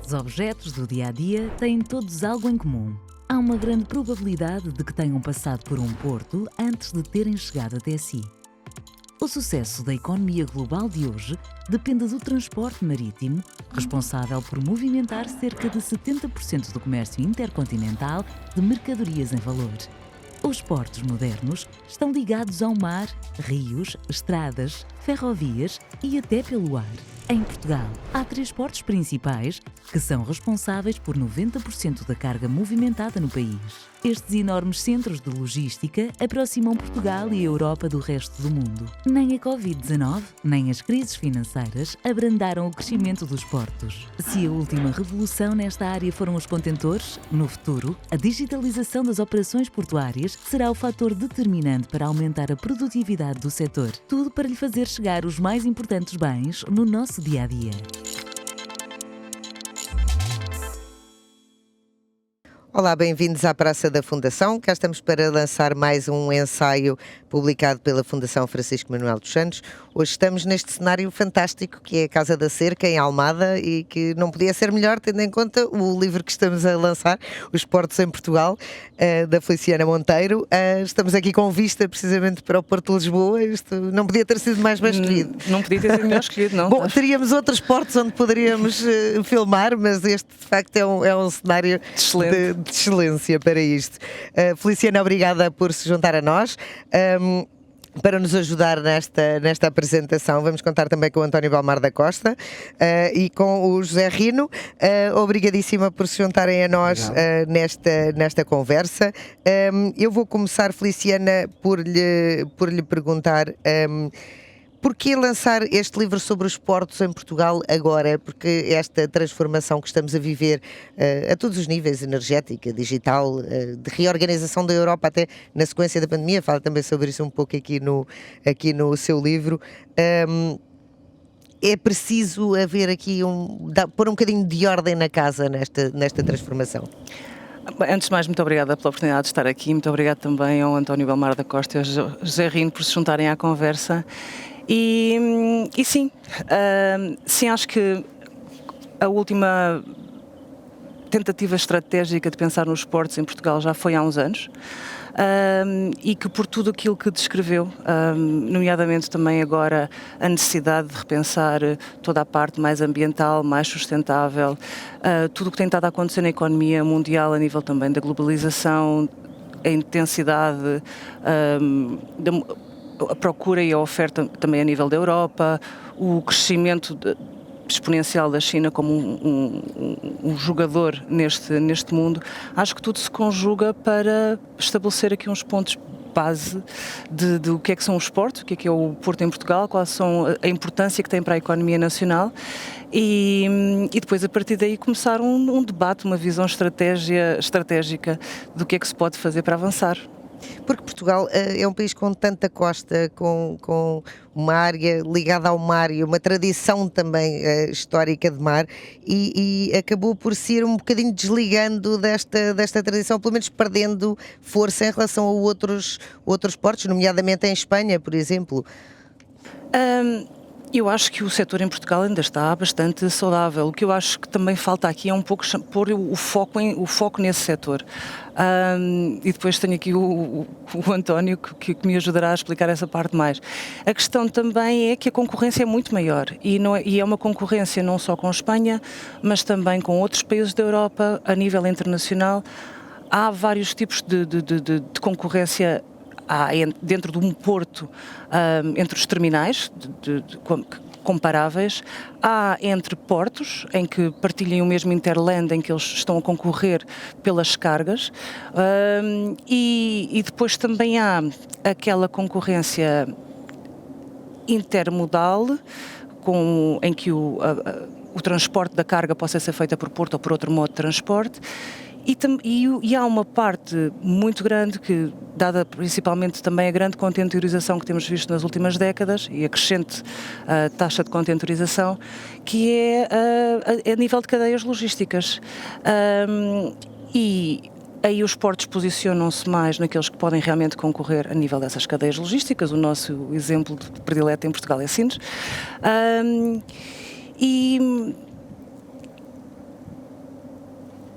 Os objetos do dia-a-dia têm todos algo em comum. Há uma grande probabilidade de que tenham passado por um porto antes de terem chegado até si. O sucesso da economia global de hoje depende do transporte marítimo, responsável por movimentar cerca de 70% do comércio intercontinental de mercadorias em valor. Os portos modernos estão ligados ao mar, rios, estradas, ferrovias e até pelo ar. Em Portugal, há 3 portos principais que são responsáveis por 90% da carga movimentada no país. Estes enormes centros de logística aproximam Portugal e a Europa do resto do mundo. Nem a Covid-19, nem as crises financeiras abrandaram o crescimento dos portos. Se a última revolução nesta área foram os contentores, no futuro, a digitalização das operações portuárias será o fator determinante para aumentar a produtividade do setor. Tudo para lhe fazer chegar os mais importantes bens no nosso dia-a-dia. Olá, bem-vindos à Praça da Fundação. Cá estamos para lançar mais um ensaio publicado pela Fundação Francisco Manuel dos Santos. Hoje estamos neste cenário fantástico que é a Casa da Cerca, em Almada, e que não podia ser melhor, tendo em conta o livro que estamos a lançar, Os Portos em Portugal, da Feliciana Monteiro. Estamos aqui com vista precisamente para o Porto de Lisboa. Isto não podia ter sido mais bem escolhido. Não podia ter sido melhor escolhido, não. Bom, teríamos outros portos onde poderíamos filmar, mas este de facto é um cenário de excelência para isto. Feliciana, obrigada por se juntar a nós. Para nos ajudar nesta apresentação, vamos contar também com o António Belmar da Costa e com o José Rino. Obrigadíssima por se juntarem a nós nesta conversa. Eu vou começar, Feliciana, por lhe perguntar porquê lançar este livro sobre os portos em Portugal agora? Porque esta transformação que estamos a viver a todos os níveis, energética, digital, de reorganização da Europa até na sequência da pandemia, fala também sobre isso um pouco aqui no seu livro. É preciso haver aqui pôr um bocadinho de ordem na casa nesta transformação. Antes de mais, muito obrigada pela oportunidade de estar aqui. Muito obrigada também ao António Belmar da Costa e ao José Rino por se juntarem à conversa. E sim, acho que a última tentativa estratégica de pensar nos portos em Portugal já foi há uns anos, e que por tudo aquilo que descreveu, nomeadamente também agora a necessidade de repensar toda a parte mais ambiental, mais sustentável, tudo o que tem estado a acontecer na economia mundial a nível também da globalização, a intensidade, a procura e a oferta também a nível da Europa, o crescimento exponencial da China como um jogador neste mundo. Acho que tudo se conjuga para estabelecer aqui uns pontos base de o que é que são os portos, o que é o Porto em Portugal, qual são a importância que tem para a economia nacional e depois a partir daí começar um debate, uma visão estratégica do que é que se pode fazer para avançar. Porque Portugal é um país com tanta costa, com uma área ligada ao mar e uma tradição também histórica de mar e acabou por ser um bocadinho desligando desta tradição, pelo menos perdendo força em relação a outros portos, nomeadamente em Espanha, por exemplo. Eu acho que o setor em Portugal ainda está bastante saudável. O que eu acho que também falta aqui é um pouco pôr o foco nesse setor. E depois tenho aqui o António que me ajudará a explicar essa parte mais. A questão também é que a concorrência é muito maior e é uma concorrência não só com a Espanha, mas também com outros países da Europa, a nível internacional. Há vários tipos de concorrência. Há dentro de um porto, entre os terminais comparáveis, há entre portos em que partilhem o mesmo interland, em que eles estão a concorrer pelas cargas, e depois também há aquela concorrência intermodal em que o transporte da carga possa ser feita por porto ou por outro modo de transporte. E há uma parte muito grande que, dada principalmente também a grande contentorização que temos visto nas últimas décadas e a crescente taxa de contentorização, que é a nível de cadeias logísticas. E aí os portos posicionam-se mais naqueles que podem realmente concorrer a nível dessas cadeias logísticas. O nosso exemplo predileto em Portugal é Sines.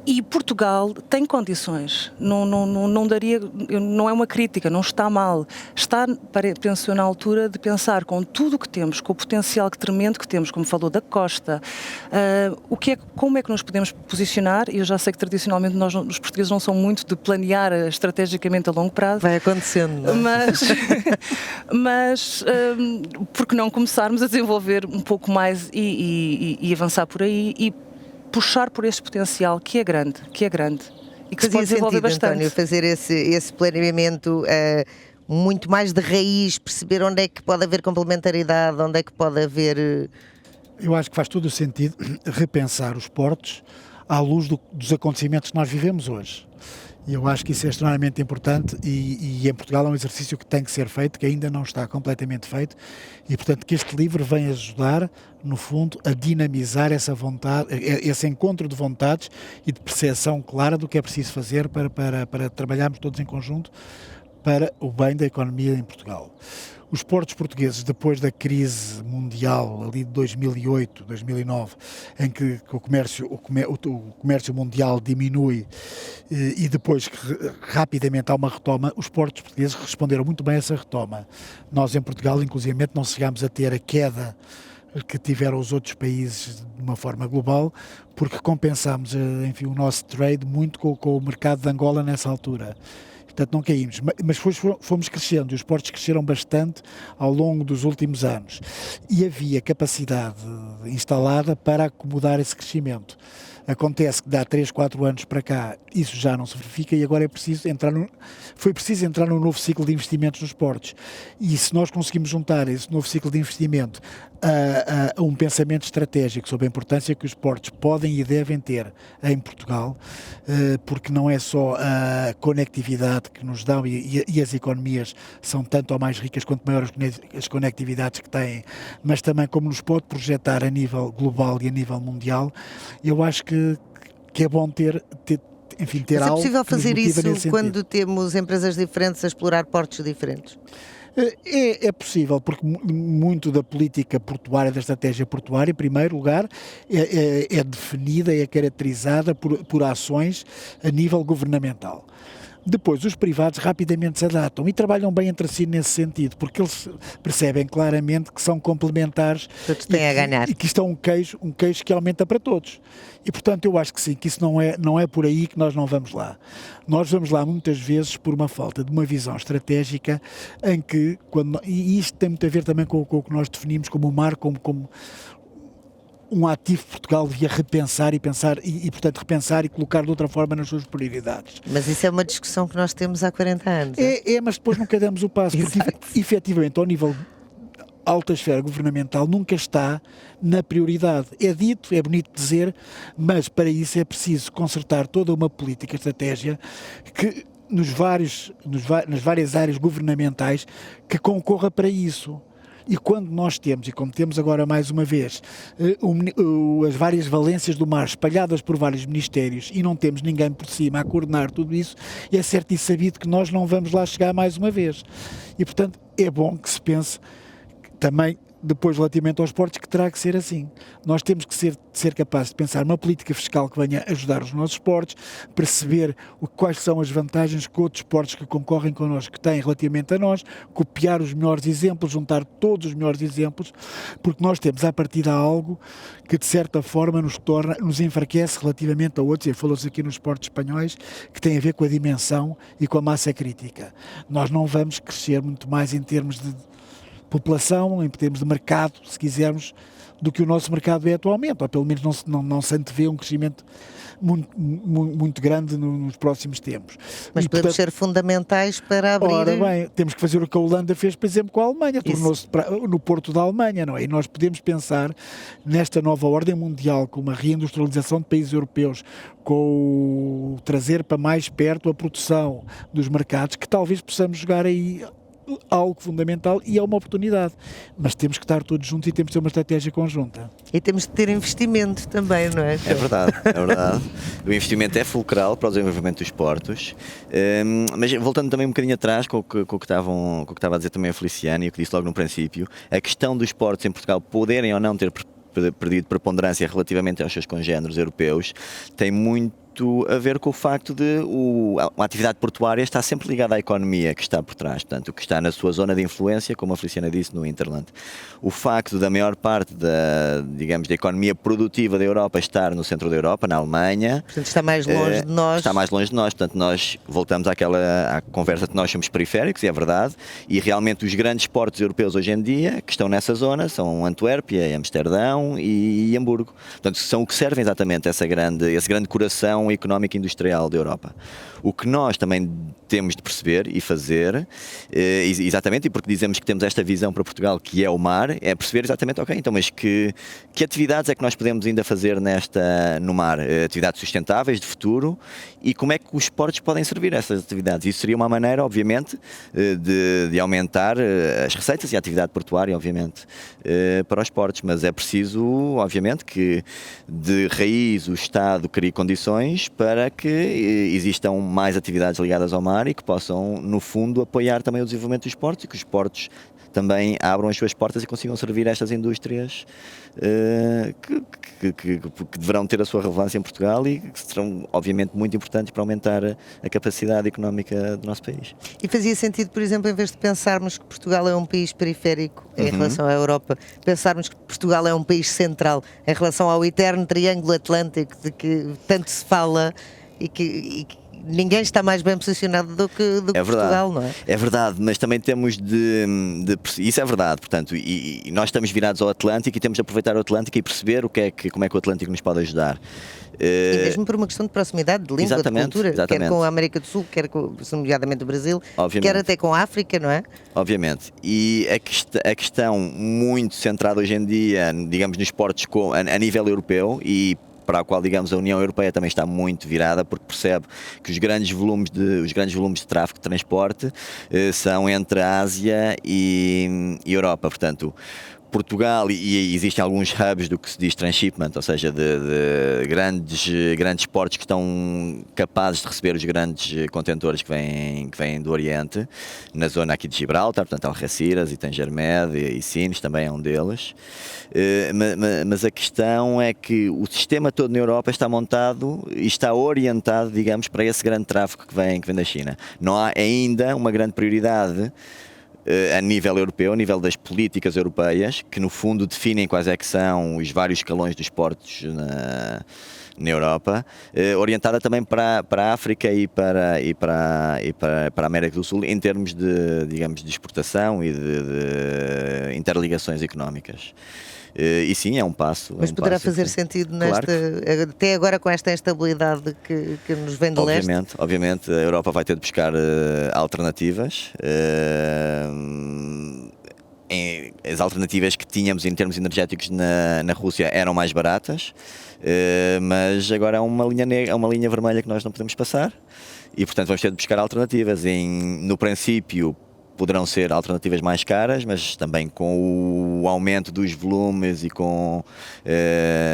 E Portugal tem condições, não daria, não é uma crítica, não está mal. Está, penso eu, na altura de pensar com tudo o que temos, com o potencial tremendo que temos, como falou da costa, como é que nos podemos posicionar. E eu já sei que tradicionalmente nós, os portugueses, não são muito de planear estrategicamente a longo prazo. Vai acontecendo, não é? Mas porque não começarmos a desenvolver um pouco mais e avançar por aí e puxar por este potencial que é grande e que se pode desenvolver bastante. António, fazer esse planeamento muito mais de raiz, perceber onde é que pode haver complementaridade, onde é que pode haver... Eu acho que faz todo o sentido repensar os portos à luz dos acontecimentos que nós vivemos hoje. E eu acho que isso é extremamente importante e em Portugal é um exercício que tem que ser feito, que ainda não está completamente feito, e portanto que este livro vem ajudar, no fundo, a dinamizar essa vontade, esse encontro de vontades e de percepção clara do que é preciso fazer para trabalharmos todos em conjunto para o bem da economia em Portugal. Os portos portugueses, depois da crise mundial ali de 2008, 2009, em que o comércio mundial diminui e depois que rapidamente há uma retoma, os portos portugueses responderam muito bem a essa retoma. Nós em Portugal, inclusivamente, não chegámos a ter a queda que tiveram os outros países de uma forma global, porque compensámos, enfim, o nosso trade muito com o mercado de Angola nessa altura. Portanto, não caímos, mas fomos crescendo e os portos cresceram bastante ao longo dos últimos anos e havia capacidade instalada para acomodar esse crescimento. Acontece que dá 3, 4 anos para cá isso já não se verifica e agora foi preciso entrar num novo ciclo de investimentos nos portos. E se nós conseguimos juntar esse novo ciclo de investimento a um pensamento estratégico sobre a importância que os portos podem e devem ter em Portugal, porque não é só a conectividade que nos dão e as economias são tanto ou mais ricas quanto maiores as conectividades que têm, mas também como nos pode projetar a nível global e a nível mundial. Eu acho que é bom ter Mas algo. É possível fazer isso quando sentido. temos empresas diferentes a explorar portos diferentes? É possível, porque muito da política portuária, da estratégia portuária, em primeiro lugar, é definida, é caracterizada por ações a nível governamental. Depois, os privados rapidamente se adaptam e trabalham bem entre si nesse sentido, porque eles percebem claramente que são complementares. Todos têm a ganhar. E que isto é um queijo que aumenta para todos. E, portanto, eu acho que sim, que isso não é por aí que nós não vamos lá. Nós vamos lá muitas vezes por uma falta de uma visão estratégica em que, e isto tem muito a ver também com o que nós definimos como o mar, como um ativo que Portugal devia repensar portanto, repensar e colocar de outra forma nas suas prioridades. Mas isso é uma discussão que nós temos há 40 anos. Mas depois nunca damos o passo, porque efetivamente, ao nível alta esfera governamental, nunca está na prioridade. É dito, é bonito dizer, mas para isso é preciso concertar toda uma política, estratégia, que nas várias áreas governamentais que concorra para isso. E quando nós temos, e como temos agora mais uma vez, as várias valências do mar espalhadas por vários ministérios e não temos ninguém por cima a coordenar tudo isso, é certo e sabido que nós não vamos lá chegar mais uma vez. E, portanto, é bom que se pense também, depois relativamente aos portos, que terá que ser assim. Nós temos que ser capazes de pensar uma política fiscal que venha ajudar os nossos portos, perceber quais são as vantagens que outros portos que concorrem connosco têm relativamente a nós, copiar os melhores exemplos, juntar todos os melhores exemplos, porque nós temos à partida algo que de certa forma nos enfraquece relativamente a outros, e falou-se aqui nos portos espanhóis, que tem a ver com a dimensão e com a massa crítica. Nós não vamos crescer muito mais em termos de população, em termos de mercado, se quisermos, do que o nosso mercado é atualmente, ou pelo menos não se antevê um crescimento muito grande nos próximos tempos. Mas podemos ser fundamentais para abrir... Ora bem, temos que fazer o que a Holanda fez, por exemplo, com a Alemanha, tornou-se no porto da Alemanha, não é? E nós podemos pensar nesta nova ordem mundial, com uma reindustrialização de países europeus, com o trazer para mais perto a produção dos mercados, que talvez possamos jogar aí algo fundamental e é uma oportunidade, mas temos que estar todos juntos e temos que ter uma estratégia conjunta. E temos de ter investimento também, não é? É verdade. O investimento é fulcral para o desenvolvimento dos portos, mas voltando também um bocadinho atrás com o que estava a dizer também a Feliciana e o que disse logo no princípio, a questão dos portos em Portugal poderem ou não ter perdido preponderância relativamente aos seus congéneres europeus tem muito muito a ver com o facto de a atividade portuária está sempre ligada à economia que está por trás, portanto, o que está na sua zona de influência, como a Feliciana disse, no hinterland. O facto da maior parte digamos, da economia produtiva da Europa estar no centro da Europa, na Alemanha. Portanto, está mais longe de nós. Está mais longe de nós, portanto, nós voltamos à conversa de que nós somos periféricos, e é verdade, e realmente os grandes portos europeus hoje em dia, que estão nessa zona, são Antuérpia, Amsterdão e Hamburgo. Portanto, são o que servem exatamente esse grande coração económico e industrial da Europa. O que nós também temos de perceber e fazer, exatamente, e porque dizemos que temos esta visão para Portugal, que é o mar, é perceber exatamente, ok, então, mas que atividades é que nós podemos ainda fazer no mar? Atividades sustentáveis, de futuro, e como é que os portos podem servir a essas atividades? Isso seria uma maneira, obviamente, de aumentar as receitas e a atividade portuária, obviamente, para os portos, mas é preciso, obviamente, que de raiz o Estado crie condições para que existam mais atividades ligadas ao mar e que possam, no fundo, apoiar também o desenvolvimento dos portos, e que os portos também abram as suas portas e consigam servir estas indústrias que deverão ter a sua relevância em Portugal e que serão, obviamente, muito importantes para aumentar a capacidade económica do nosso país. E fazia sentido, por exemplo, em vez de pensarmos que Portugal é um país periférico em relação à Europa, pensarmos que Portugal é um país central em relação ao eterno Triângulo Atlântico de que tanto se fala e que ninguém está mais bem posicionado do que Portugal, não é? É verdade, mas também temos isso é verdade, portanto, e nós estamos virados ao Atlântico e temos de aproveitar o Atlântico e perceber como é que o Atlântico nos pode ajudar. E mesmo por uma questão de proximidade, de língua, de cultura, quer com a América do Sul, quer com, nomeadamente o Brasil, quer até com a África, não é? Obviamente. E a questão muito centrada hoje em dia, digamos, nos portos a nível europeu, e para a qual, digamos, a União Europeia também está muito virada, porque percebe que os grandes volumes de tráfego de transporte são entre a Ásia e Europa. Portanto, Portugal, e existem alguns hubs do que se diz transshipment, ou seja, de grandes portos que estão capazes de receber os grandes contentores que vêm do Oriente, na zona aqui de Gibraltar, portanto Algeciras e Tanger-Med e Sines também é um deles. Mas a questão é que o sistema todo na Europa está montado e está orientado, digamos, para esse grande tráfego que vem da China. Não há ainda uma grande prioridade a nível europeu, a nível das políticas europeias, que no fundo definem quais é que são os vários escalões dos portos na Europa, orientada também para a África e para a América do Sul, em termos digamos, de exportação e de interligações económicas. E sim, é um passo. Mas poderá fazer sentido até agora com esta instabilidade que nos vem de leste? Obviamente, a Europa vai ter de buscar alternativas. As alternativas que tínhamos em termos energéticos na Rússia eram mais baratas, mas agora é uma linha vermelha que nós não podemos passar e, portanto, vamos ter de buscar alternativas. No princípio, poderão ser alternativas mais caras, mas também com o aumento dos volumes e com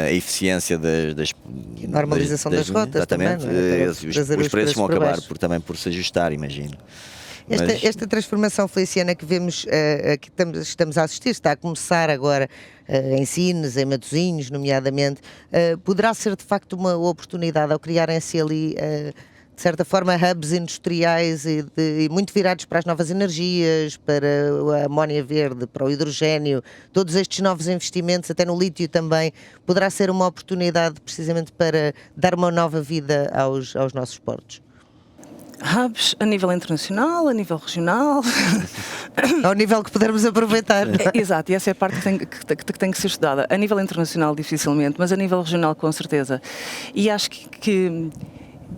a eficiência das normalização das rotas, exatamente, também, os preços vão acabar por se ajustar, imagino. Esta transformação, Feliciana, que vemos, que estamos a assistir, está a começar agora em Sines, em Matosinhos, nomeadamente, poderá ser de facto uma oportunidade ao criarem-se ali de certa forma, hubs industriais e muito virados para as novas energias, para a amónia verde, para o hidrogénio, todos estes novos investimentos, até no lítio também, poderá ser uma oportunidade precisamente para dar uma nova vida aos nossos portos? Hubs a nível internacional, a nível regional. Ao nível que pudermos aproveitar. Exato, e essa é a parte que tem que ser estudada. A nível internacional, dificilmente, mas a nível regional, com certeza. E acho que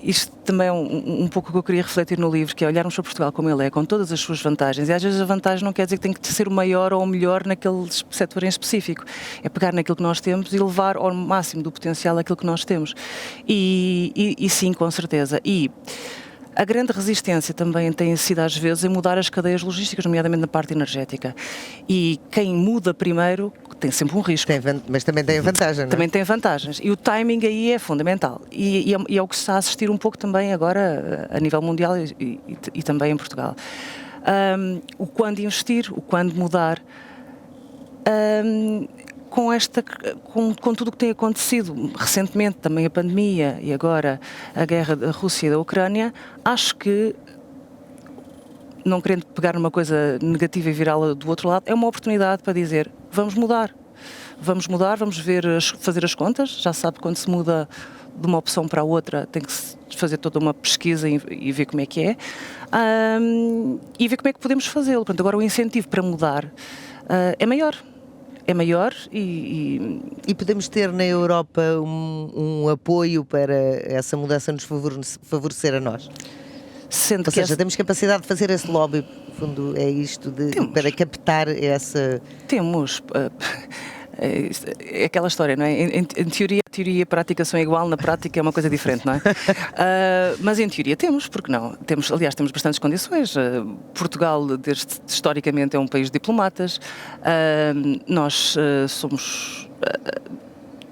isto também é um pouco o que eu queria refletir no livro, que é olharmos para Portugal como ele é, com todas as suas vantagens, e às vezes a vantagem não quer dizer que tem que ser o maior ou o melhor naquele setor em específico, é pegar naquilo que nós temos e levar ao máximo do potencial aquilo que nós temos, e sim, com certeza. E a grande resistência também tem sido às vezes em mudar as cadeias logísticas, nomeadamente na parte energética, e quem muda primeiro tem sempre um risco. Mas também tem vantagem, não é? Também tem vantagens. E o timing aí é fundamental. E é o que se está a assistir um pouco também agora a nível mundial e também em Portugal. O quando investir, o quando mudar. com tudo o que tem acontecido recentemente, também a pandemia e agora a guerra da Rússia e da Ucrânia, acho que, não querendo pegar numa coisa negativa e virá-la do outro lado, é uma oportunidade para dizer, vamos mudar, vamos ver, fazer as contas. Já sabe, quando se muda de uma opção para a outra, tem que fazer toda uma pesquisa e ver como é que é, e ver como é que podemos fazê-lo. Portanto, agora o incentivo para mudar é maior. É maior e podemos ter na Europa um apoio para essa mudança nos favorecer a nós. Sendo Ou seja, temos capacidade de fazer esse lobby, no fundo é isto, para captar essa... Temos... É aquela história, não é? Em teoria, a teoria e a prática são igual, na prática é uma coisa diferente, não é? Mas em teoria temos, porque não? Aliás, temos bastantes condições. Portugal, historicamente, é um país de diplomatas. Nós somos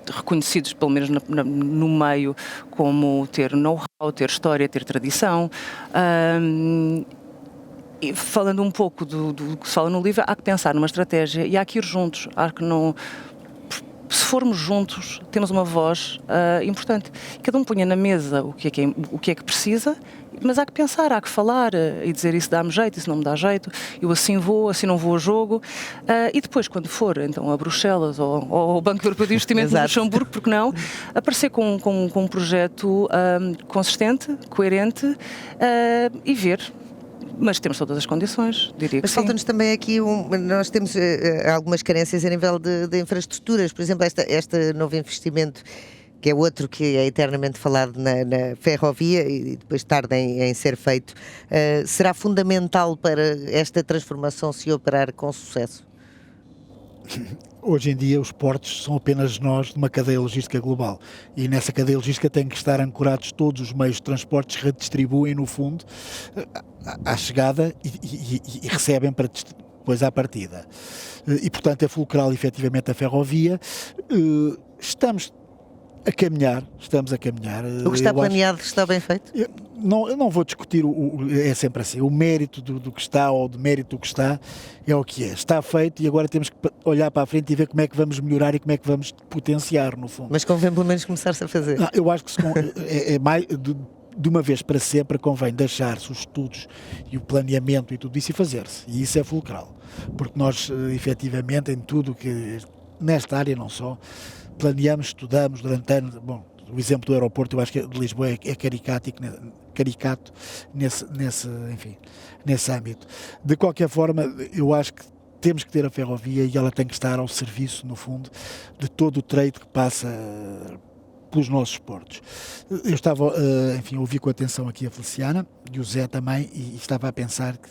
reconhecidos, pelo menos no meio, como ter know-how, ter história, ter tradição. E falando um pouco do que se fala no livro, há que pensar numa estratégia e há que ir juntos. Há que não... Se formos juntos, temos uma voz importante. Cada um punha na mesa o que é que precisa, mas há que pensar, há que falar e dizer isso dá-me jeito, isso não me dá jeito, eu assim vou, assim não vou ao jogo. E depois, quando for então a Bruxelas ou ao Banco Europeu de Investimento no Luxemburgo, porque não, aparecer com um projeto consistente, coerente e ver. Mas temos todas as condições, diria que sim. Mas falta-nos também aqui, nós temos algumas carências a nível de infraestruturas, por exemplo, este novo investimento, que é outro que é eternamente falado na ferrovia e depois tarda em ser feito, será fundamental para esta transformação se operar com sucesso? Hoje em dia os portos são apenas nós de uma cadeia logística global e nessa cadeia logística têm que estar ancorados todos os meios de transportes que redistribuem no fundo à chegada e recebem para depois à partida. E portanto é fulcral efetivamente a ferrovia. Estamos a caminhar. O que está planeado está bem feito? Eu não vou discutir, é sempre assim, o mérito do que está ou do mérito do que está é o que é. Está feito e agora temos que olhar para a frente e ver como é que vamos melhorar e como é que vamos potenciar, no fundo. Mas convém pelo menos começar-se a fazer. Eu acho que é mais... De uma vez para sempre convém deixar-se os estudos e o planeamento e tudo isso e fazer-se. E isso é fulcral. Porque nós, efetivamente, em tudo que... Nesta área não só... Planeamos, estudamos durante anos. Bom, o exemplo do aeroporto, eu acho que de Lisboa é caricato nesse âmbito. De qualquer forma, eu acho que temos que ter a ferrovia e ela tem que estar ao serviço, no fundo, de todo o trade que passa pelos nossos portos. Eu estava, enfim, ouvi com atenção aqui a Feliciana e o Zé também e estava a pensar que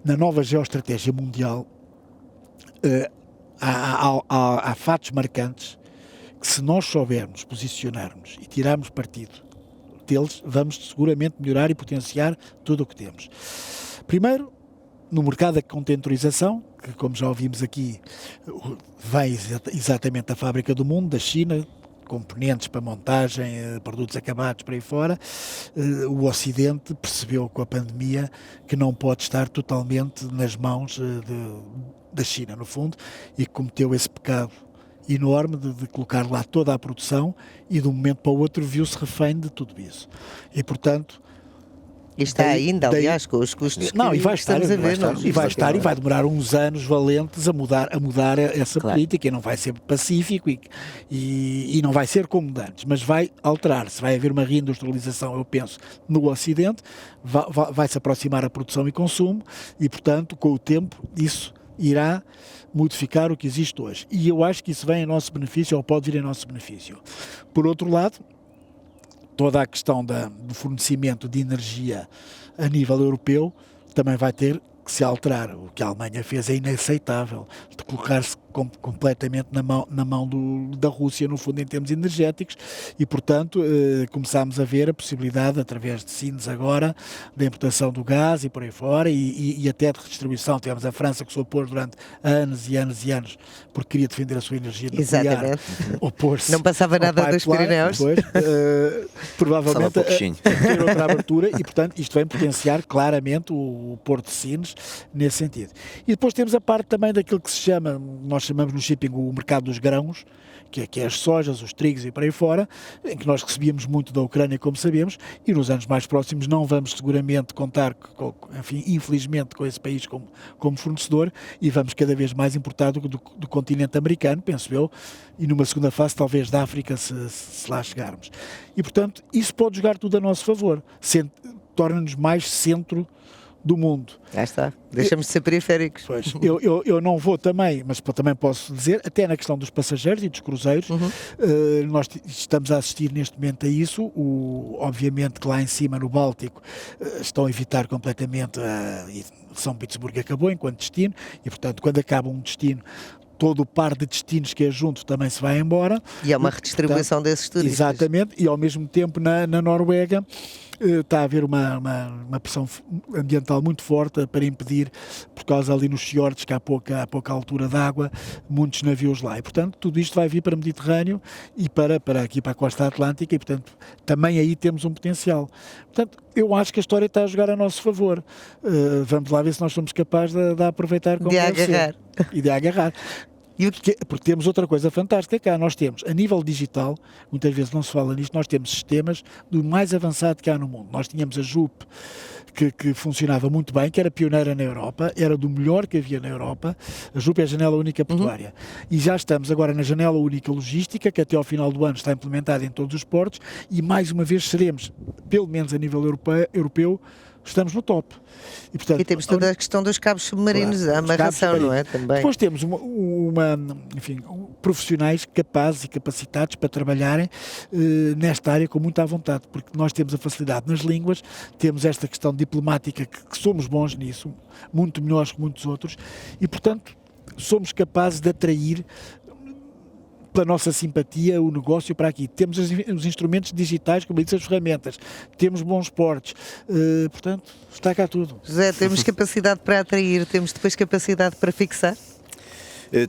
na nova geoestratégia mundial há fatos marcantes que se nós soubermos posicionarmos e tirarmos partido deles, vamos seguramente melhorar e potenciar tudo o que temos. Primeiro, no mercado da contentorização, que como já ouvimos aqui, vem exatamente da fábrica do mundo, da China, componentes para montagem, produtos acabados para aí fora, o Ocidente percebeu com a pandemia que não pode estar totalmente nas mãos da China, no fundo, e cometeu esse pecado enorme de colocar lá toda a produção e de um momento para o outro viu-se refém de tudo isso. E, portanto... E está ainda, aliás, com os custos não, que e vai estar, estamos a ver. E vai demorar uns anos valentes a mudar essa política e não vai ser pacífico e não vai ser como antes, mas vai alterar-se, vai haver uma reindustrialização, eu penso, no Ocidente, vai-se aproximar a produção e consumo e, portanto, com o tempo, isso irá modificar o que existe hoje. E eu acho que isso vem em nosso benefício, ou pode vir em nosso benefício. Por outro lado, toda a questão do fornecimento de energia a nível europeu também vai ter que se alterar. O que a Alemanha fez é inaceitável, de colocar-se completamente na mão da Rússia, no fundo, em termos energéticos, e, portanto, começámos a ver a possibilidade, através de Sines agora, da importação do gás e por aí fora, e até de redistribuição. Tivemos a França que se opôs durante anos e anos e anos, porque queria defender a sua energia nuclear. Opôs-se. Não passava nada dos Pirineus. Depois, provavelmente ter outra abertura, e, portanto, isto vem potenciar claramente o Porto de Sines nesse sentido. E depois temos a parte também daquilo que se chama, nós chamamos no shipping o mercado dos grãos, que é as sojas, os trigos e por aí fora, em que nós recebíamos muito da Ucrânia, como sabemos, e nos anos mais próximos não vamos seguramente contar, enfim, infelizmente, com esse país como fornecedor, e vamos cada vez mais importar do continente americano, penso eu, e numa segunda fase talvez da África, se lá chegarmos. E, portanto, isso pode jogar tudo a nosso favor, torna-nos mais centro do mundo. Já está, deixamos de ser periféricos. Pois, eu não vou também, mas também posso dizer, até na questão dos passageiros e dos cruzeiros, nós estamos a assistir neste momento a isso, obviamente que lá em cima no Báltico estão a evitar completamente, São Petersburgo acabou enquanto destino, e portanto quando acaba um destino, todo o par de destinos que é junto também se vai embora. E há uma redistribuição desses turistas. Exatamente, e ao mesmo tempo na Noruega está a haver uma pressão ambiental muito forte para impedir, por causa ali nos fiordes, que há pouca altura de água, muitos navios lá. E, portanto, tudo isto vai vir para o Mediterrâneo e para aqui para a costa atlântica e, portanto, também aí temos um potencial. Portanto, eu acho que a história está a jogar a nosso favor. Vamos lá ver se nós somos capazes de aproveitar como deve ser. E de agarrar. Porque temos outra coisa fantástica cá, nós temos, a nível digital, muitas vezes não se fala nisto, nós temos sistemas do mais avançado que há no mundo. Nós tínhamos a JUP, que funcionava muito bem, que era pioneira na Europa, era do melhor que havia na Europa. A JUP é a Janela Única Portuária. E já estamos agora na Janela Única Logística, que até ao final do ano está implementada em todos os portos, e mais uma vez seremos, pelo menos a nível europeu, estamos no top. E, portanto, temos toda a questão dos cabos submarinos, a amarração, não é? Também. Depois temos profissionais capazes e capacitados para trabalharem nesta área com muita vontade, porque nós temos a facilidade nas línguas, temos esta questão diplomática que somos bons nisso, muito melhores que muitos outros, e portanto somos capazes de atrair pela nossa simpatia o negócio para aqui. Temos os instrumentos digitais, como disse, as ferramentas, temos bons portos, portanto, está cá tudo. José, temos capacidade para atrair, temos depois capacidade para fixar?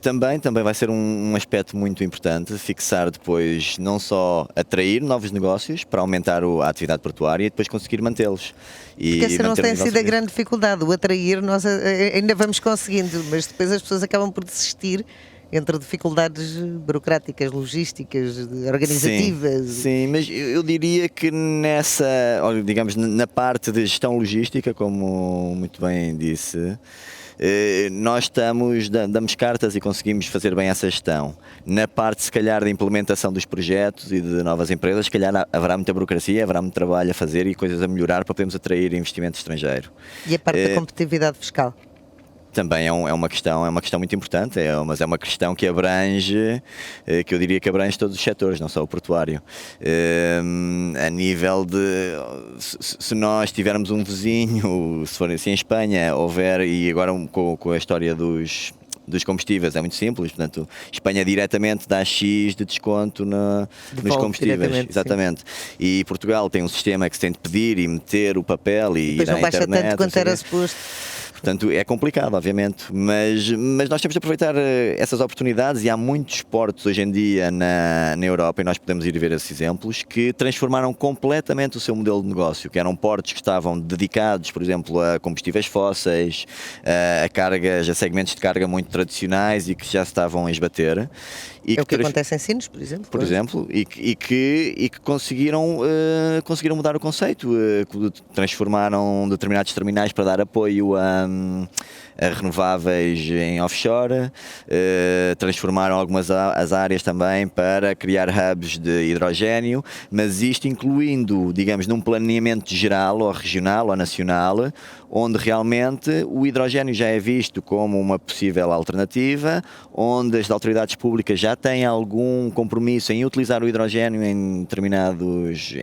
Também vai ser um aspecto muito importante, fixar depois, não só atrair novos negócios para aumentar a atividade portuária e depois conseguir mantê-los. Porque essa não tem sido a grande dificuldade, o atrair nós ainda vamos conseguindo, mas depois as pessoas acabam por desistir entre dificuldades burocráticas, logísticas, organizativas. Sim, mas eu diria que digamos, na parte de gestão logística, como muito bem disse, nós damos cartas e conseguimos fazer bem essa gestão. Na parte, se calhar, da implementação dos projetos e de novas empresas, se calhar haverá muita burocracia, haverá muito trabalho a fazer e coisas a melhorar para podermos atrair investimento estrangeiro. E a parte da competitividade fiscal? Também é uma questão muito importante, mas é uma questão que abrange, que eu diria que abrange todos os setores, não só o portuário. A nível de, se nós tivermos um vizinho, se for assim em Espanha, e agora com a história dos combustíveis é muito simples, portanto, Espanha diretamente dá X de desconto nos combustíveis. Exatamente. Sim. E Portugal tem um sistema que se tem de pedir e meter o papel e ir à internet. Depois não baixa tanto quanto era suposto. Portanto, é complicado, obviamente, mas nós temos de aproveitar essas oportunidades e há muitos portos hoje em dia na Europa, e nós podemos ir ver esses exemplos, que transformaram completamente o seu modelo de negócio, que eram portos que estavam dedicados, por exemplo, a combustíveis fósseis, a segmentos de carga muito tradicionais e que já se estavam a esbater. É o que acontece em Sines, por exemplo. Por exemplo, e que conseguiram mudar o conceito, transformaram determinados terminais para dar apoio a renováveis em offshore, transformaram algumas as áreas também para criar hubs de hidrogénio, mas isto incluindo, digamos, num planeamento geral, ou regional, ou nacional, onde realmente o hidrogénio já é visto como uma possível alternativa, onde as autoridades públicas já têm algum compromisso em utilizar o hidrogénio em determinadas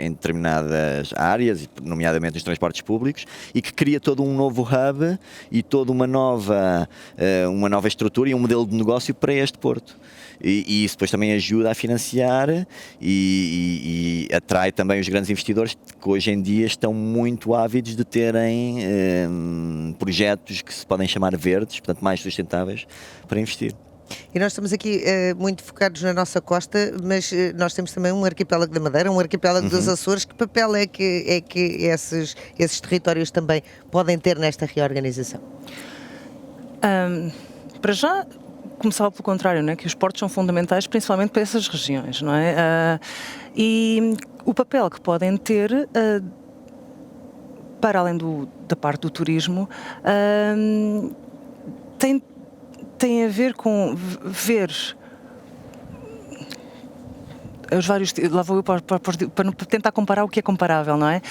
áreas, nomeadamente nos transportes públicos, e que cria todo um novo hub e toda uma nova estrutura e um modelo de negócio para este porto. E isso depois também ajuda a financiar e atrai também os grandes investidores que hoje em dia estão muito ávidos de terem projetos que se podem chamar verdes, portanto mais sustentáveis, para investir. E nós estamos aqui muito focados na nossa costa, mas nós temos também um arquipélago da Madeira, um arquipélago dos Açores. Que papel é que esses territórios também podem ter nesta reorganização? Para já, começava pelo contrário, não é? Que os portos são fundamentais principalmente para essas regiões, não é? E o papel que podem ter, para além da parte do turismo, tem a ver com ver os vários, lá vou eu para tentar comparar o que é comparável, não é?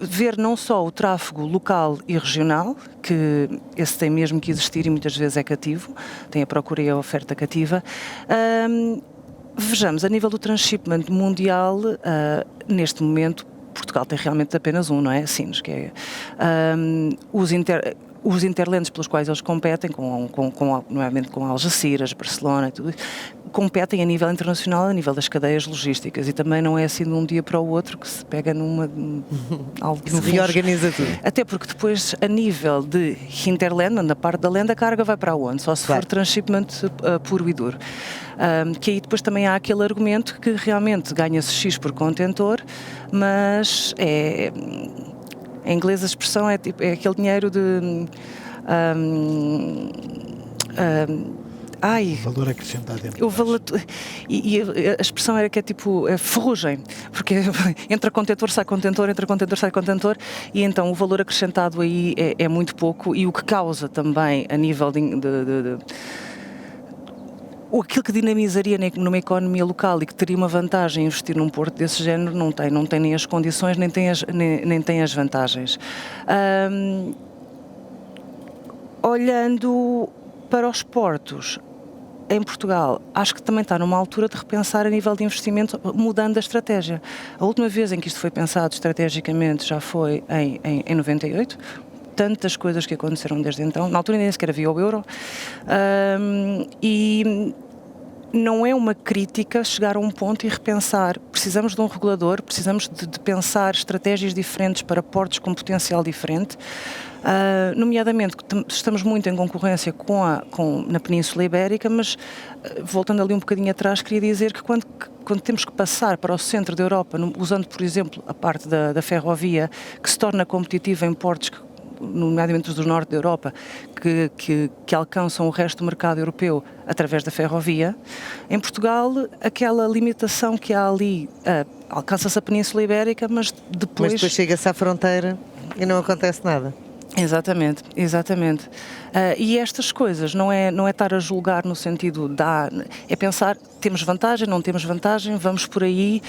Ver não só o tráfego local e regional, que esse tem mesmo que existir e muitas vezes é cativo, tem a procura e a oferta cativa. Vejamos, a nível do transshipment mundial, neste momento, Portugal tem realmente apenas um, não é? Sines, que é os interlands pelos quais eles competem, nomeadamente com Algeciras, Barcelona e tudo isso, competem a nível internacional, a nível das cadeias logísticas, e também não é assim de um dia para o outro que se pega que se reorganiza tudo. Até porque depois, a nível de hinterland, na parte da land, a carga vai para onde? Só se for transshipment puro e duro. Que aí depois também há aquele argumento que realmente ganha-se X por contentor, mas em inglês a expressão é aquele dinheiro de valor acrescentado dentro. E a expressão era que é tipo ferrugem, porque entra contentor, sai contentor, entra contentor, sai contentor, e então o valor acrescentado aí é muito pouco, e o que causa também a nível aquilo que dinamizaria numa economia local e que teria uma vantagem investir num porto desse género não tem nem as condições, nem tem as vantagens. Olhando para os portos em Portugal, acho que também está numa altura de repensar a nível de investimento, mudando a estratégia. A última vez em que isto foi pensado estrategicamente já foi em 98. Tantas coisas que aconteceram desde então. Na altura nem sequer havia o euro. E não é uma crítica chegar a um ponto e repensar. Precisamos de um regulador, precisamos de pensar estratégias diferentes para portos com potencial diferente. Nomeadamente, estamos muito em concorrência na Península Ibérica, mas voltando ali um bocadinho atrás, queria dizer que quando temos que passar para o centro da Europa, usando, por exemplo, a parte da ferrovia, que se torna competitiva em portos nomeadamente os do norte da Europa, que alcançam o resto do mercado europeu através da ferrovia. Em Portugal, aquela limitação que há ali, alcança-se a Península Ibérica, mas depois chega-se à fronteira e não acontece nada. Exatamente. E estas coisas não é estar a julgar no sentido é pensar, temos vantagem, não temos vantagem, vamos por aí,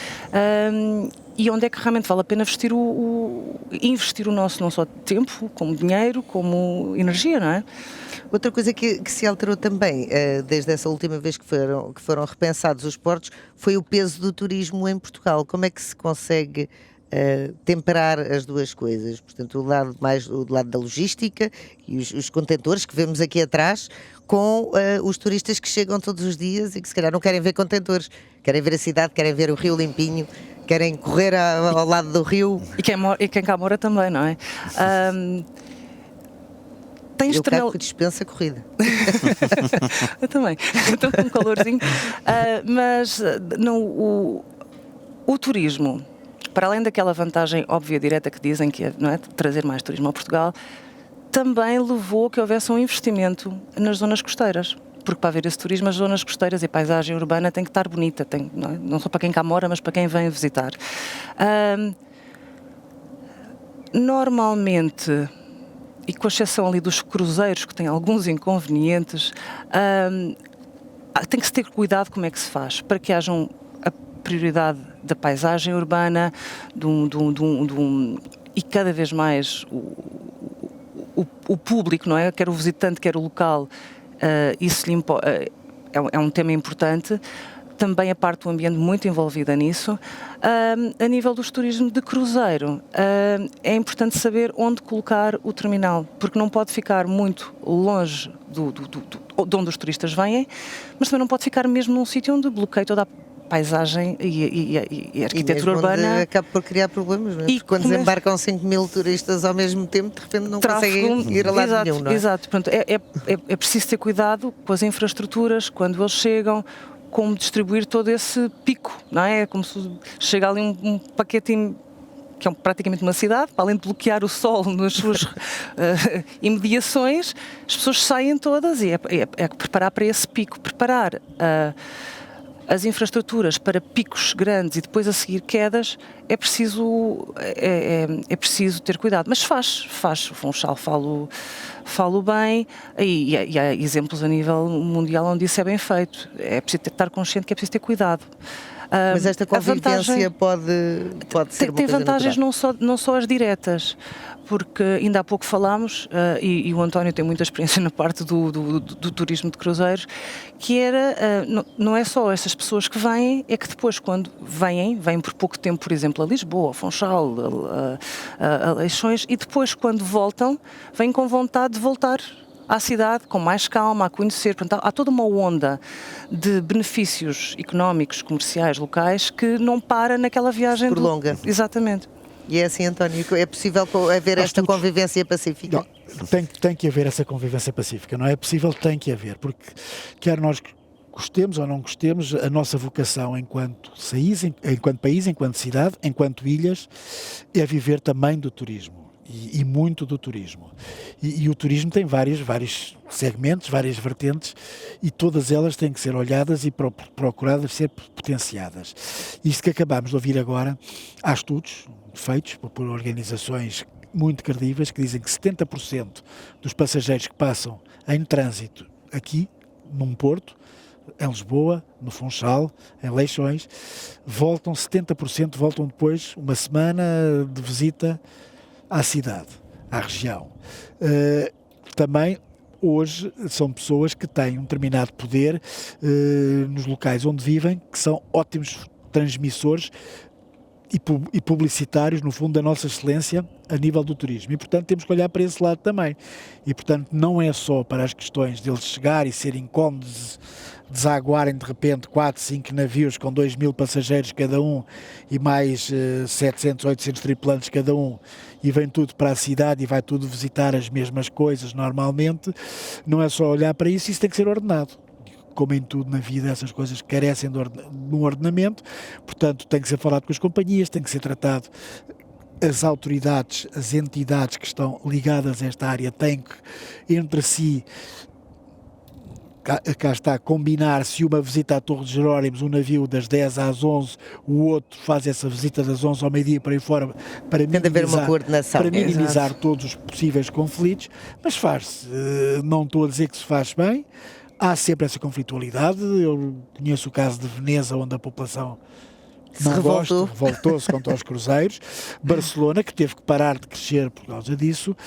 e onde é que realmente vale a pena investir o nosso não só tempo, como dinheiro, como energia, não é? Outra coisa que se alterou também, desde essa última vez que foram repensados os portos, foi o peso do turismo em Portugal. Como é que se consegue temperar as duas coisas? Portanto, o lado da logística e os contentores que vemos aqui atrás, com os turistas que chegam todos os dias e que se calhar não querem ver contentores, querem ver a cidade, querem ver o rio limpinho, querem correr ao lado do rio. E quem cá mora também, não é? Eu cá que dispensa corrida. Eu também, estou com um calorzinho. Mas o turismo, para além daquela vantagem óbvia, direta que dizem que é, não é, trazer mais turismo a Portugal, também levou a que houvesse um investimento nas zonas costeiras. Porque para haver esse turismo, as zonas costeiras e a paisagem urbana tem que estar bonita, não só para quem cá mora, mas para quem vem visitar. Normalmente, e com exceção ali dos cruzeiros, que têm alguns inconvenientes, tem que se ter cuidado como é que se faz, para que haja a prioridade da paisagem urbana, e cada vez mais o público, não é? Quer o visitante, quer o local, isso é um tema importante. Também a parte do ambiente muito envolvida nisso. A nível dos turismos de cruzeiro, é importante saber onde colocar o terminal, porque não pode ficar muito longe de onde os turistas vêm, mas também não pode ficar mesmo num sítio onde bloqueia toda a paisagem e a arquitetura e mesmo urbana. onde acaba por criar problemas, não é? E Porque quando desembarcam 5.000 turistas ao mesmo tempo, de repente não conseguem ir a lado exato, nenhum, não é? Exato, pronto, é preciso ter cuidado com as infraestruturas quando eles chegam, como distribuir todo esse pico, não é? É como se chega ali um paquete que é praticamente uma cidade, para além de bloquear o sol nas suas imediações, as pessoas saem todas e é preparar para esse pico, preparar as infraestruturas para picos grandes e depois a seguir quedas, é preciso ter cuidado. Mas faz. O Funchal falo bem e há exemplos a nível mundial onde isso é bem feito. É preciso estar consciente que é preciso ter cuidado. Mas esta convivência pode ser uma tem coisa vantagens natural. não só as diretas, porque ainda há pouco falámos, e o António tem muita experiência na parte do turismo de cruzeiros, que era, não é só essas pessoas que vêm, é que depois quando vêm por pouco tempo, por exemplo, a Lisboa, a Funchal, a Leixões, e depois quando voltam, vêm com vontade de voltar à cidade, com mais calma, a conhecer. Portanto, há toda uma onda de benefícios económicos, comerciais, locais, que não para naquela viagem. Se prolonga. Exatamente. E é assim, António, é possível haver esta convivência pacífica? Não, tem que haver essa convivência pacífica, não é possível, tem que haver, porque quer nós gostemos ou não gostemos, a nossa vocação enquanto país, enquanto cidade, enquanto ilhas, é viver também do turismo. E muito do turismo. E o turismo tem vários segmentos, várias vertentes, e todas elas têm que ser olhadas e procuradas ser potenciadas. Isto que acabámos de ouvir agora, há estudos feitos por organizações muito credíveis que dizem que 70% dos passageiros que passam em trânsito aqui, num porto, em Lisboa, no Funchal, em Leixões, 70% voltam depois, uma semana de visita à cidade, à região. Também, hoje, são pessoas que têm um determinado poder nos locais onde vivem, que são ótimos transmissores e publicitários, no fundo, da nossa excelência a nível do turismo. E, portanto, temos que olhar para esse lado também. E, portanto, não é só para as questões deles chegar e serem incómodos, desaguarem de repente 4, 5 navios com 2.000 passageiros cada um e mais 700, 800 tripulantes cada um, e vem tudo para a cidade e vai tudo visitar as mesmas coisas normalmente. Não é só olhar para isso tem que ser ordenado. Como em tudo na vida, essas coisas carecem de um ordenamento, portanto tem que ser falado com as companhias, tem que ser tratado. As autoridades, as entidades que estão ligadas a esta área têm que, entre si, cá está, combinar se uma visita à Torre de Jerónimos, um navio das 10 às 11, o outro faz essa visita das 11 ao meio-dia para ir fora, para minimizar todos os possíveis conflitos, mas faz-se. Não estou a dizer que se faz bem, há sempre essa conflitualidade. Eu conheço o caso de Veneza, onde a população revoltou-se contra os cruzeiros. Barcelona, que teve que parar de crescer por causa disso.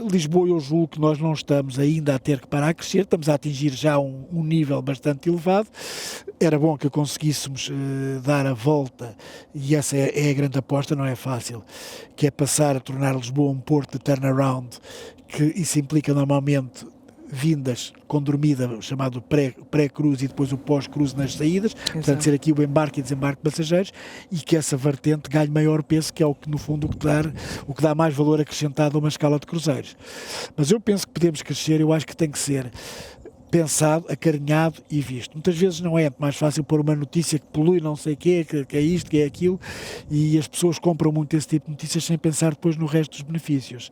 Lisboa, eu julgo que nós não estamos ainda a ter que parar de crescer, estamos a atingir já um nível bastante elevado. Era bom que conseguíssemos dar a volta, e essa é a grande aposta, não é fácil, que é passar a tornar Lisboa um porto de turnaround, que isso implica normalmente vindas com dormida, chamado pré-cruz, e depois o pós-cruz nas saídas. Exato. Portanto, ser aqui o embarque e desembarque de passageiros, e que essa vertente ganhe maior peso, que é o que, no fundo, o que dá mais valor acrescentado a uma escala de cruzeiros. Mas eu penso que podemos crescer, eu acho que tem que ser pensado, acarinhado e visto. Muitas vezes não é mais fácil pôr uma notícia que polui não sei o quê, que é isto, que é aquilo, e as pessoas compram muito esse tipo de notícias sem pensar depois no resto dos benefícios.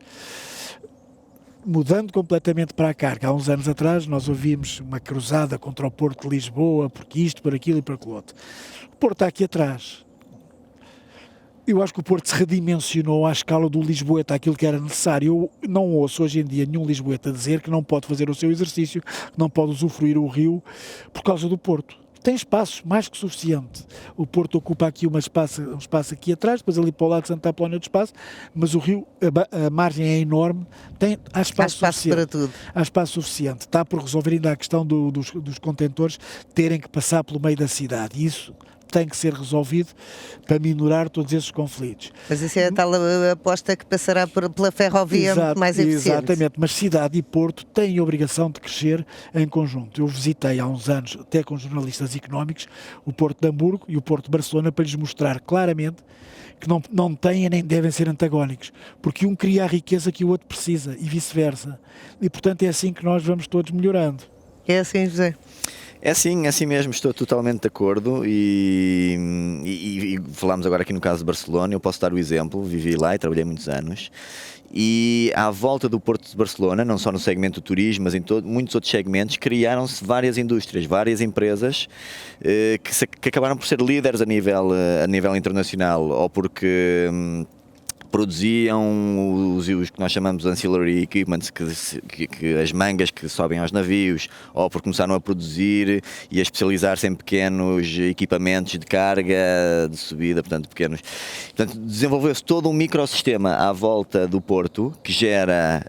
Mudando completamente para a carga, há uns anos atrás nós ouvimos uma cruzada contra o Porto de Lisboa, porque isto, por aquilo e por aquilo outro. O Porto está aqui atrás. Eu acho que o Porto se redimensionou à escala do Lisboeta, aquilo que era necessário. Eu não ouço hoje em dia nenhum Lisboeta dizer que não pode fazer o seu exercício, que não pode usufruir o rio por causa do Porto. Tem espaço mais que suficiente. O Porto ocupa aqui um espaço aqui atrás, depois ali para o lado de Santa Apolónia do espaço, mas o rio, a margem é enorme, há espaço suficiente. Para tudo. Há espaço suficiente. Está por resolver ainda a questão dos contentores terem que passar pelo meio da cidade. Isso tem que ser resolvido para minorar todos esses conflitos. Mas isso é a tal aposta que passará pela ferrovia muito mais eficiente. Exatamente, mas cidade e Porto têm a obrigação de crescer em conjunto. Eu visitei há uns anos, até com jornalistas económicos, o Porto de Hamburgo e o Porto de Barcelona para lhes mostrar claramente que não têm nem devem ser antagónicos, porque um cria a riqueza que o outro precisa e vice-versa. E, portanto, é assim que nós vamos todos melhorando. É assim, José? É assim mesmo, estou totalmente de acordo e falámos agora aqui no caso de Barcelona, eu posso dar o exemplo, vivi lá e trabalhei muitos anos. E à volta do Porto de Barcelona, não só no segmento do turismo, mas em muitos outros segmentos, criaram-se várias indústrias, várias empresas que acabaram por ser líderes a nível internacional, ou porque produziam os que nós chamamos de ancillary equipments, que as mangas que sobem aos navios, ou porque começaram a produzir e a especializar-se em pequenos equipamentos de carga, de subida, portanto desenvolveu-se todo um microsistema à volta do Porto que gera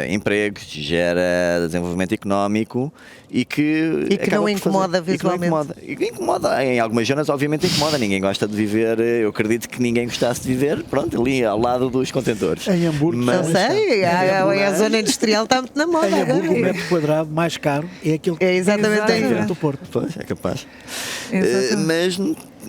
empregos, gera desenvolvimento económico e que não incomoda visualmente. Incomoda, em algumas zonas obviamente incomoda, ninguém gosta de viver, eu acredito que ninguém gostasse de viver, pronto, ali ao lado dos contentores. Em Hamburgo, não sei, a zona industrial está muito na moda. Em Hamburgo, o metro quadrado mais caro é aquele que exatamente é do Porto. Pois, é capaz. Mas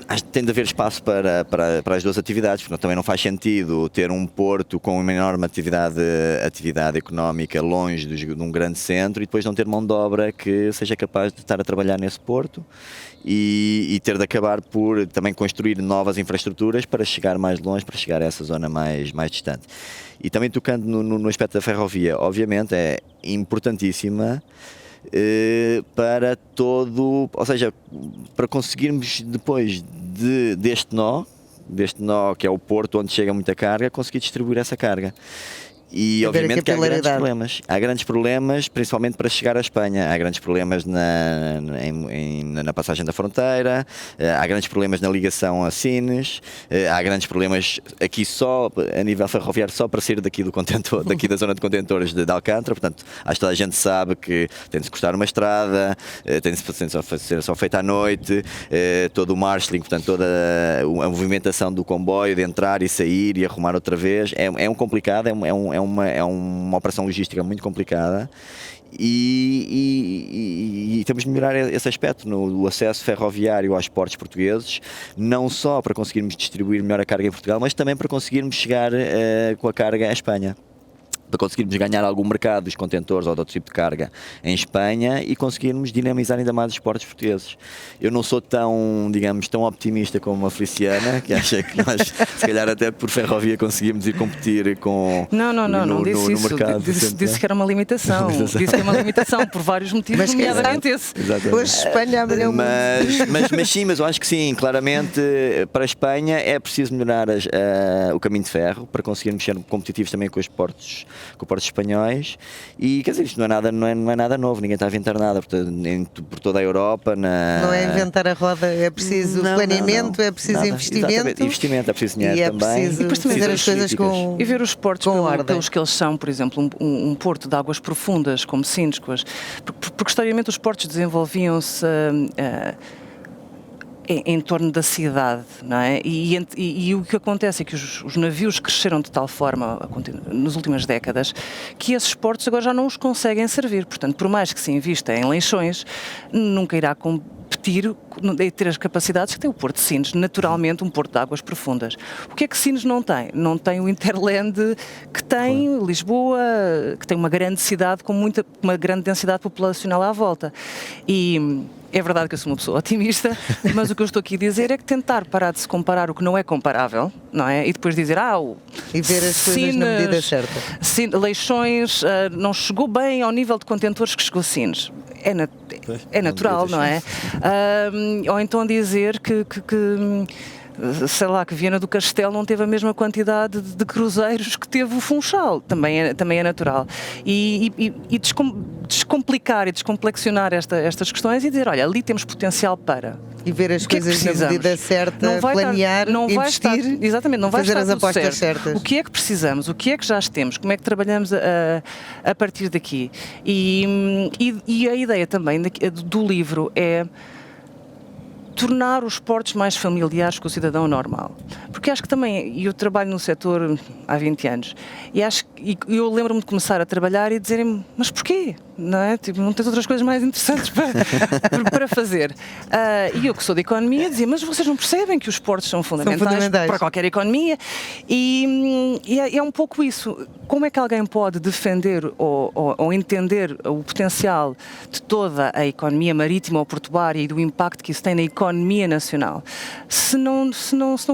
acho que tem de haver espaço para as duas atividades, porque também não faz sentido ter um porto com uma enorme atividade económica longe de um grande centro e depois não ter mão de obra que seja capaz de estar a trabalhar nesse porto e ter de acabar por também construir novas infraestruturas para chegar mais longe, para chegar a essa zona mais distante. E também tocando no aspecto da ferrovia, obviamente é importantíssima para todo, ou seja, para conseguirmos depois deste nó que é o porto onde chega muita carga, conseguir distribuir essa carga. E obviamente que há grandes problemas, principalmente para chegar à Espanha. Há grandes problemas na passagem da fronteira, há grandes problemas na ligação a Sines, há grandes problemas aqui só a nível ferroviário, só para sair daqui do contentor, daqui da zona de contentores de Alcântara. Portanto, acho que toda a gente sabe que tem de se cortar uma estrada, tem de ser só feita à noite, todo o marshalling, portanto toda a movimentação do comboio, de entrar e sair e arrumar outra vez, é um complicado, é uma operação logística muito complicada e temos de melhorar esse aspecto no acesso ferroviário aos portos portugueses, não só para conseguirmos distribuir melhor a carga em Portugal, mas também para conseguirmos chegar com a carga à Espanha, para conseguirmos ganhar algum mercado dos contentores ou de outro tipo de carga em Espanha e conseguirmos dinamizar ainda mais os portos portugueses. Eu não sou tão optimista como a Feliciana, que acha que nós, se calhar até por ferrovia, conseguimos ir competir com não disse isso. Mercado. Disse que era uma limitação. Disse que é uma limitação por vários motivos, nomeadamente esse. Hoje Espanha abriu mas eu acho que sim, claramente para a Espanha é preciso melhorar o caminho de ferro para conseguirmos ser competitivos também com os portos espanhóis e quer dizer, isto não é nada novo, ninguém está a inventar nada, portanto, por toda a Europa. Não é inventar a roda, é preciso planeamento, é preciso investimento. Exatamente. Investimento, é preciso dinheiro também. E depois também fazer as coisas com e ver os portos pelos que eles são, por exemplo, um porto de águas profundas como Sines, porque historicamente os portos desenvolviam-se em torno da cidade, não é? E o que acontece é que os navios cresceram de tal forma nas últimas décadas que esses portos agora já não os conseguem servir. Portanto, por mais que se invista em Leixões, nunca irá competir e ter as capacidades que tem o Porto de Sines, naturalmente um porto de águas profundas. O que é que Sines não tem? Não tem o Interland que tem Lisboa, que tem uma grande cidade com uma grande densidade populacional à volta. E é verdade que eu sou uma pessoa otimista, mas o que eu estou aqui a dizer é que tentar parar de se comparar o que não é comparável, não é? E depois dizer, e ver as coisas na medida certa. Leixões não chegou bem ao nível de contentores que chegou Sines. É natural, não é? Ou então dizer que sei lá, que Viana do Castelo não teve a mesma quantidade de cruzeiros que teve o Funchal, também é natural. E descomplicar e descomplexionar estas questões e dizer, olha, ali temos potencial para... E ver as coisas na medida certa, planear, investir, exatamente, não vai fazer estar as apostas certo. certas. O que é que precisamos? O que é que já temos? Como é que trabalhamos a partir daqui? E a ideia também do livro é tornar os esportes mais familiares com o cidadão normal. Porque acho que também, e eu trabalho no setor há 20 anos, e eu lembro-me de começar a trabalhar e dizerem-me, mas porquê? Não é? Tipo, não tens outras coisas mais interessantes para fazer. E eu que sou de economia dizia, mas vocês não percebem que os esportes são fundamentais para qualquer economia? E é um pouco isso. Como é que alguém pode defender ou entender o potencial de toda a economia marítima ou portuária e do impacto que isso tem na economia nacional, se não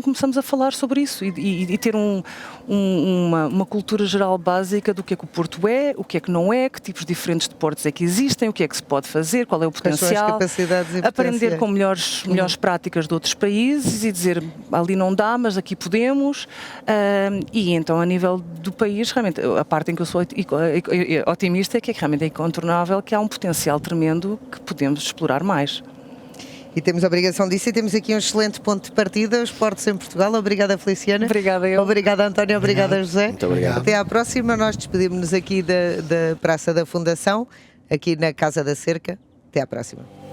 começamos a falar sobre isso e ter uma cultura geral básica do que é que o Porto é, o que é que não é, que tipos diferentes de portos é que existem, o que é que se pode fazer, qual é o potencial, aprender com melhores práticas de outros países e dizer ali não dá, mas aqui podemos, e então a nível do país, realmente, a parte em que eu sou otimista é que realmente é incontornável que há um potencial tremendo que podemos explorar mais. E temos a obrigação disso e temos aqui um excelente ponto de partida, os esportes em Portugal. Obrigada, Feliciana. Obrigada, eu. Obrigada, António. Obrigada, José. Muito obrigado. Até à próxima. Nós despedimos-nos aqui da Praça da Fundação, aqui na Casa da Cerca. Até à próxima.